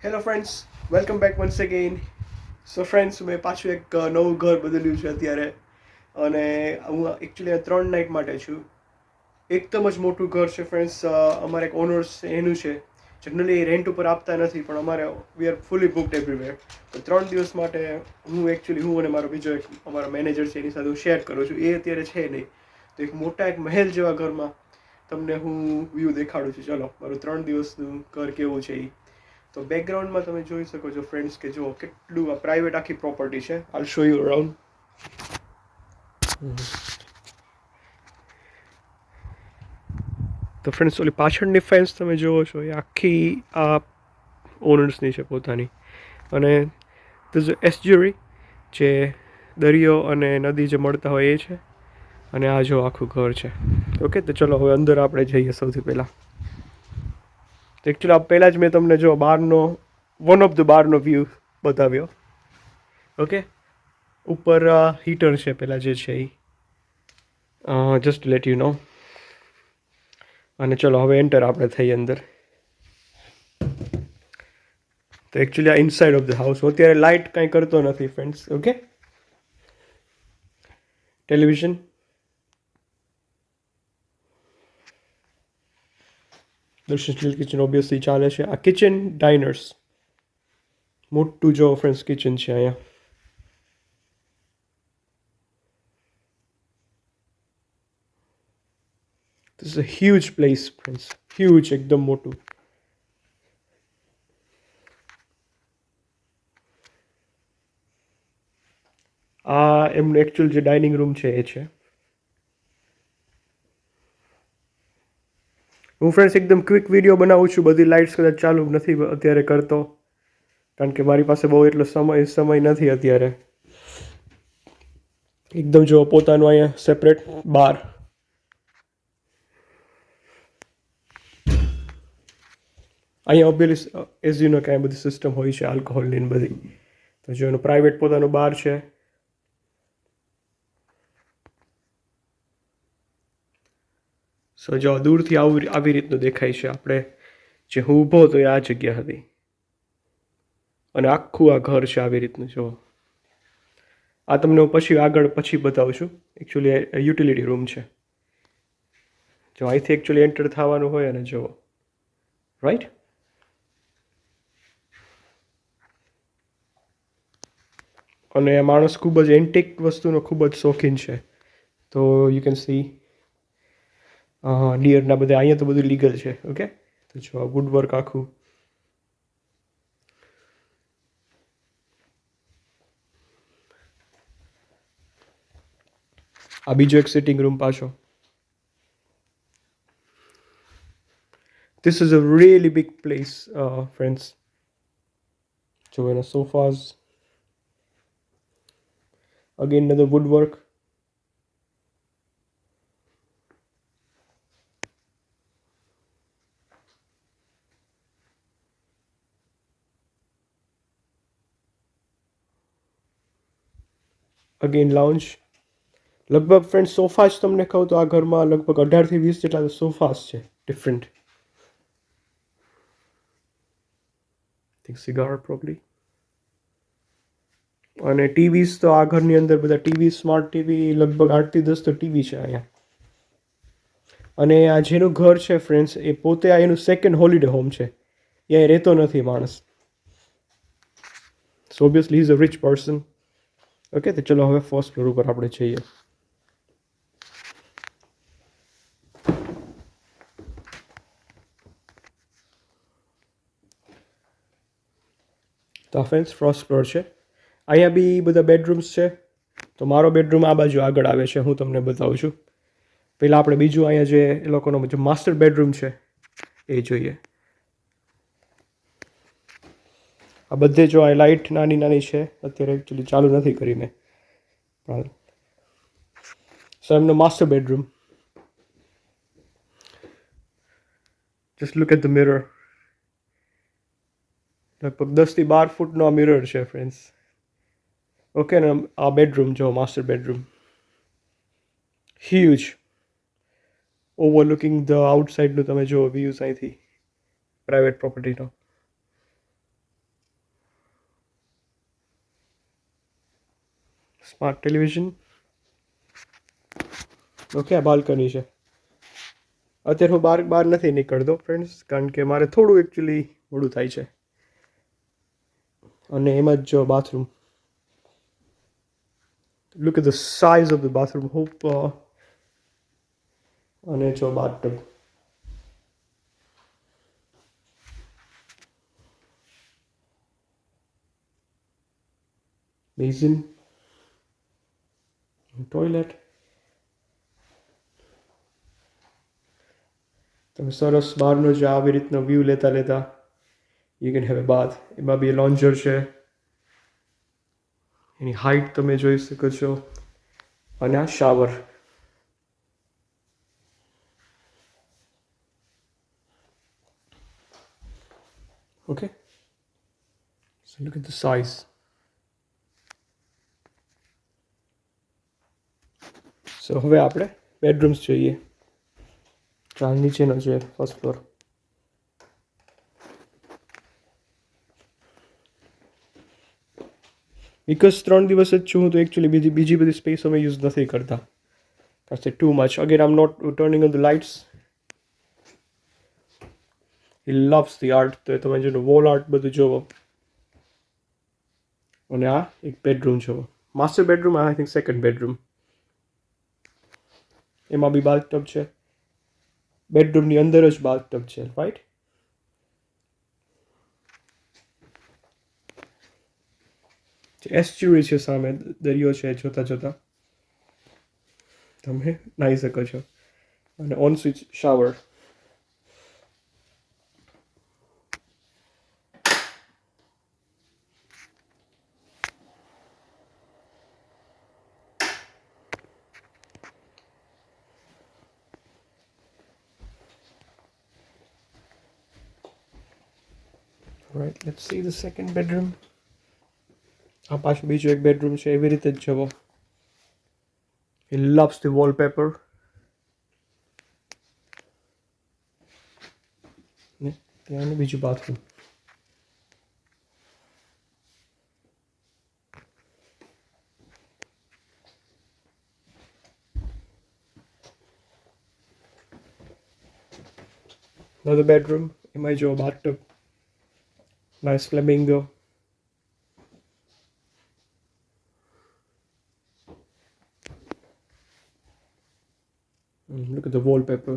Hello friends, welcome back once again. So friends, મેં પાછું એક નવું ઘર બદલ્યું છે અત્યારે. અને હું એકચ્યુઅલી 3 નાઇટ માટે છું. એકદમ જ મોટું ઘર છે ફ્રેન્ડ્સ. અમારે એક ઓનર્સ એનું છે. જનરલી રેન્ટ ઉપર આપતા નથી, પણ અમારે વી આર ફૂલી બુકડ એવરીવેર. તો 3 દિવસ માટે હું અને મારો બીજો એક અમારો મેનેજર છે એની સાથે હું શેર કરું છું. એ અત્યારે છે નહીં. તો એક મોટા એક મહેલ જેવા ઘરમાં તમને હું વ્યૂ દેખાડું છું. ચલો, મારું 3 દિવસનું ઘર કેવું છે એ. તો બેકગ્રાઉન્ડમાં તમે જોઈ શકો છો ફ્રેન્ડ્સ કે જો કેટલું આ પ્રાઇવેટ આખી પ્રોપર્ટી છે. આલ શો યુ અરાઉન્ડ. તો ફ્રેન્ડ્સ, ઓલી પાછળની ફેન્સ તમે જુઓ છો એ આખી આ ઓનર્સની છે પોતાની. અને એસ્ચ્યુરી જે દરિયો અને નદી જે મળતા હોય એ છે. અને આ જો આખું ઘર છે. ઓકે, તો ચલો હવે અંદર આપણે જઈએ સૌથી પહેલાં. તો એકચ્યુઅલી આ પહેલાં જ મેં તમને જો બહારનો વન ઓફ ધ બારનો વ્યૂ બતાવ્યો. ઓકે, ઉપર હીટર છે પહેલાં જે છે એ, જસ્ટ લેટ યુ નો. અને ચલો હવે એન્ટર આપણે થઈએ અંદર. તો એકચ્યુઅલી આ ઇનસાઇડ ઓફ ધ હાઉસ. અત્યારે લાઇટ કાંઈ કરતો નથી ફ્રેન્ડ્સ. ઓકે, ટેલિવિઝન, દર્શન સ્ટીલ કિચન ઓબ્વિયસલી ચાલે છે. આ કિચન ડાઇનર્સ, મોટું જો ફ્રેન્ડ્સ કિચન છે અહીંયા. This is a huge place, friends. Huge, એકદમ મોટું. આ એમનું એકચ્યુઅલ જે ડાઇનિંગ રૂમ છે એ છે. હું ફ્રેન્ડ્સ એકદમ ક્વિક વિડીયો બનાવું છું. બધી લાઇટ્સ કદાચ ચાલુ નથી અત્યારે કરતો, કારણ કે મારી પાસે બહુ એટલો સમય નથી અત્યારે. એકદમ જો પોતાનું અહીંયા સેપરેટ બાર. અહીંયા ઓબ્વિયસલી એઝ યુ નો કે બધી સિસ્ટમ હોય છે આલ્કોહોલની ને બધી. તો જો એનું પ્રાઇવેટ પોતાનું બાર છે. સો જો દૂરથી આવી રીતનું દેખાય છે. આપણે જે હું ઊભો હતો એ આ જગ્યા હતી. અને આખું આ ઘર છે આવી રીતનું. જો આ તમને હું પછી બતાવું છું. એકચ્યુઅલી યુટિલિટી રૂમ છે. જો અહીંથી એકચ્યુઅલી એન્ટર થવાનું હોય અને જુઓ, રાઈટ. અને આ માણસ ખૂબ જ એન્ટિક વસ્તુનો ખૂબ જ શોખીન છે. તો યુ કેન સી ડિયરના બધા અહીંયા તો બધું લીગલ છે. ઓકે, તો જો વુડવર્ક આખું. આ બીજો એક સિટિંગ રૂમ પાછો. This is a really big place, friends. જો એના sofas, again another woodwork. Again lounge. લગભગ ફ્રેન્ડ સોફા જ તમને કહું તો આ ઘરમાં લગભગ 18 થી 20 જેટલા સોફાસ છે ડિફરન્ટ. Cigar probably. અને ટીવીઝ તો આ ઘરની અંદર બધા ટીવી, સ્માર્ટ ટીવી લગભગ 8 થી 10 તો ટીવી છે અહીંયા. અને આ જેનું ઘર છે ફ્રેન્ડ્સ એ પોતે આ એનું સેકન્ડ હોલિડે હોમ છે. એ રહેતો નથી માણસ. So obviously is a rich person. Okay, તો ચલો હવે ફર્સ્ટ ફ્લોર ઉપર આપણે જઈએ. તો આ ફ્રેન્ડ્સ ફર્સ્ટ ફ્લોર છે. અહીંયા બી બધા બેડરૂમ્સ છે. તો મારો બેડરૂમ આ બાજુ આગળ આવે છે. હું તમને બતાવું છું. પહેલાં આપણે બીજું અહીંયા જે એ લોકોનો જે માસ્ટર બેડરૂમ છે એ જોઈએ. આ બધે જો આ લાઇટ નાની નાની છે. અત્યારે એકચ્યુઅલી ચાલુ નથી કરી મેં. સો એમનો master bedroom. Just look at the mirror. લગભગ 10 થી 12 ફૂટનો આ મિરર છે ફ્રેન્ડ્સ. ઓકે, ને આ બેડરૂમ જો master bedroom. Huge. Overlooking the આઉટસાઇડનું તમે જો વ્યૂઝ અહીંથી પ્રાઇવેટ પ્રોપર્ટીનો. Smart television. ઓકે, આ બાલ્કની છે. અત્યારે હું બહાર નથી નીકળતો ફ્રેન્ડ્સ, કારણ કે મારે થોડું એકચ્યુઅલી મોડું થાય છે. અને એમાં જ જો bathroom. Look at the size of the bathroom. Hope. અને જો બાથટબ. Basin, toilet. તમે સરસ બહારનો જે આવી રીતનો વ્યૂ લેતા યુ કેન હેવ એ બાથ. એમાં બી લોન્જર છે, એની હાઇટ તમે જોઈ શકો છો. અને આ shower. Okay, so look at the size. So હવે આપણે બેડરૂમ્સ જોઈએ. ચાર નીચેનો છે, ફર્સ્ટ ફ્લોર. બિકોઝ 3 દિવસ જ છું તો એકચ્યુઅલી બીજી બધી સ્પેસ અમે યુઝ નથી કરતા. That's it, too much. Again, I'm not turning on the lights. He loves the art. તો તમે જો વોલ આર્ટ બધું જોવો. અને આ એક બેડરૂમ જોવો. Master bedroom, I think second bedroom. એમાં બી બાથટબ છે. બેડરૂમની અંદર જ બાથટબ છે, રાઈટ? એસ્ચ્યુરી છે સામે, દરિયો છે, જોતા તમે નાહી શકો છો. અને on switch shower. Right, let's see the second bedroom. આ પાછું બીજું એક બેડરૂમ છે, એવી રીતે જ જવો. He loves the wallpaper. ને ત્યાંનું બીજું બાથરૂમ. Another bedroom. એમાં જો bathtub. Nice flamingo. Look at the wallpaper.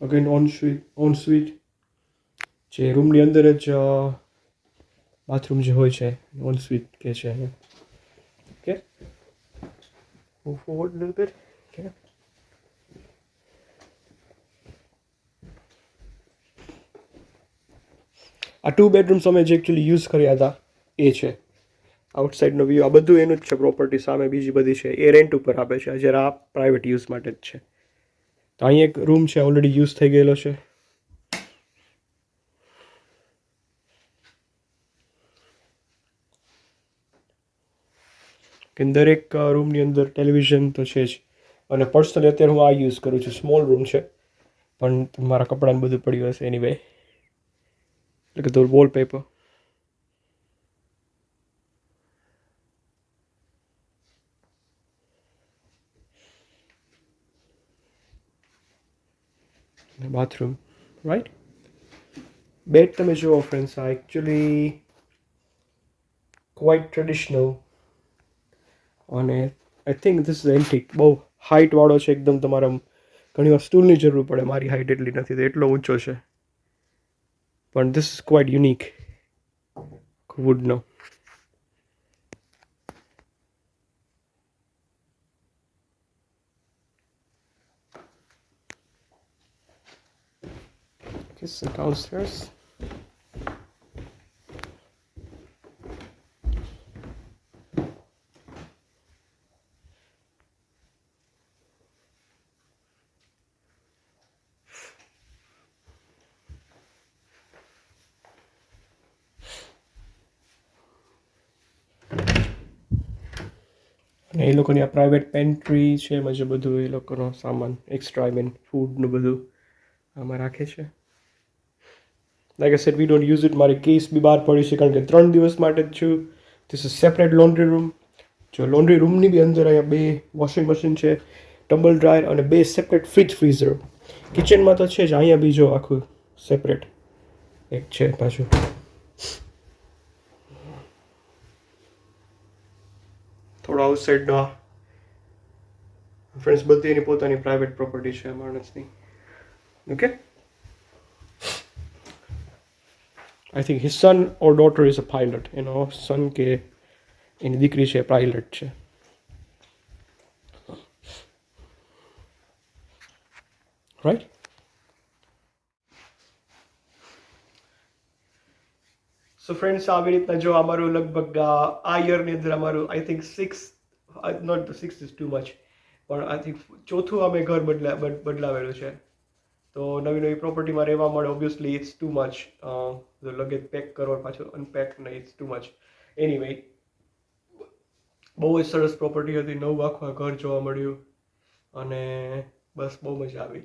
Again on suite. જે રૂમની અંદર જ બાથરૂમ જે હોય છે, on suite કે છે. Okay. Move forward a little bit. Okay. આ 2 bedrooms અમે જે એકચ્યુઅલી યુઝ કર્યા હતા એ છે. આઉટસાઇડનો વ્યૂ આ બધું એનું જ છે. પ્રોપર્ટી સામે બીજી બધી છે એ રેન્ટ ઉપર આપે છે. જ્યારે આ પ્રાઇવેટ યુઝ માટે જ છે. તો અહીં એક રૂમ છે, ઓલરેડી યુઝ થઈ ગયેલો છે. કે દરેક રૂમની અંદર ટેલિવિઝન તો છે જ. અને પર્સનલી અત્યારે હું આ યુઝ કરું છું. સ્મોલ રૂમ છે, પણ મારા કપડાને બધું પડ્યું હશે એની way. Look at the wallpaper. Bathroom, right? Bed તમે જુઓ ફ્રેન્ડ્સ, આ એકચ્યુઅલી ક્વાઇટ ટ્રેડિશનલ. અને I think this is antique. બહુ હાઇટવાળો છે એકદમ. તમારે ઘણી વાર સ્ટૂલની જરૂર પડે. મારી હાઇટ એટલી નથી, તો એટલો ઊંચો છે. પણ ધીસ ઇઝ ક્વાઇટ યુનિક. વુડનો. Okay, so downstairs. અને એ લોકોની આ પ્રાઇવેટ પેન્ટ્રી છે, એમાં જે બધું એ લોકોનો સામાન એક્સ્ટ્રા, આઈ મીન ફૂડનું બધું આમાં રાખે છે. Like I said we don't use it. મારી કેસ બી બહાર પડી છે કારણ કે 3 દિવસ માટે જ છું. This is separate laundry room. જો લોન્ડ્રી રૂમની બી અંદર અહીંયા 2 વોશિંગ મશીન છે, ટમ્બલ ડ્રાયર અને 2 સેપરેટ ફ્રીઝર. કિચનમાં તો છે જ, અહીંયા બી જો આખું સેપરેટ એક છે પાછું. થોડો આઉટસાઇડનો ફ્રેન્ડ્સ, બધી એની પોતાની પ્રાઇવેટ પ્રોપર્ટી છે માણસની. Okay, I think his son or daughter is a pilot. એનો સન કે એની દીકરી છે પાયલટ છે. રાઈટ. સો ફ્રેન્ડ્સ, આવી રીતના જો અમારું લગભગ આ યરની અંદર અમારું I think 6, not 6 is too much, પણ આઈ થિંક ચોથું અમે ઘર બદલાવેલું છે. તો નવી નવી પ્રોપર્ટીમાં રહેવા મળે, obviously it's too much. Luggage pack કરો પાછું અનપેક, નહીં, ઇટ્સ ટુ મચ. એનીવે, બહુ જ સરસ પ્રોપર્ટી હતી, નવું આખું ઘર જોવા મળ્યું અને બસ બહુ મજા આવી.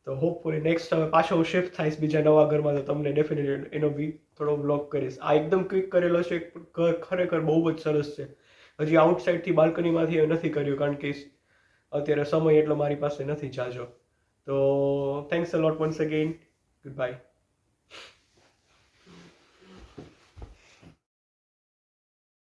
તો હોપફુલી નેક્સ્ટ હવે પાછો હું શિફ્ટ થઈશ બીજા નવા ઘરમાં, તો તમને ડેફિનેટલી એનો બી થોડો બ્લોગ કરીશ. આ એકદમ ક્વિક કરેલો છે, ઘર ખરેખર બહુ જ સરસ છે. હજી આઉટસાઇડથી બાલ્કનીમાંથી નથી કર્યું કારણ કે અત્યારે સમય એટલો મારી પાસે નથી જાજો. તો થેન્ક્સ અ લોટ વન્સ અગેન. Good bye.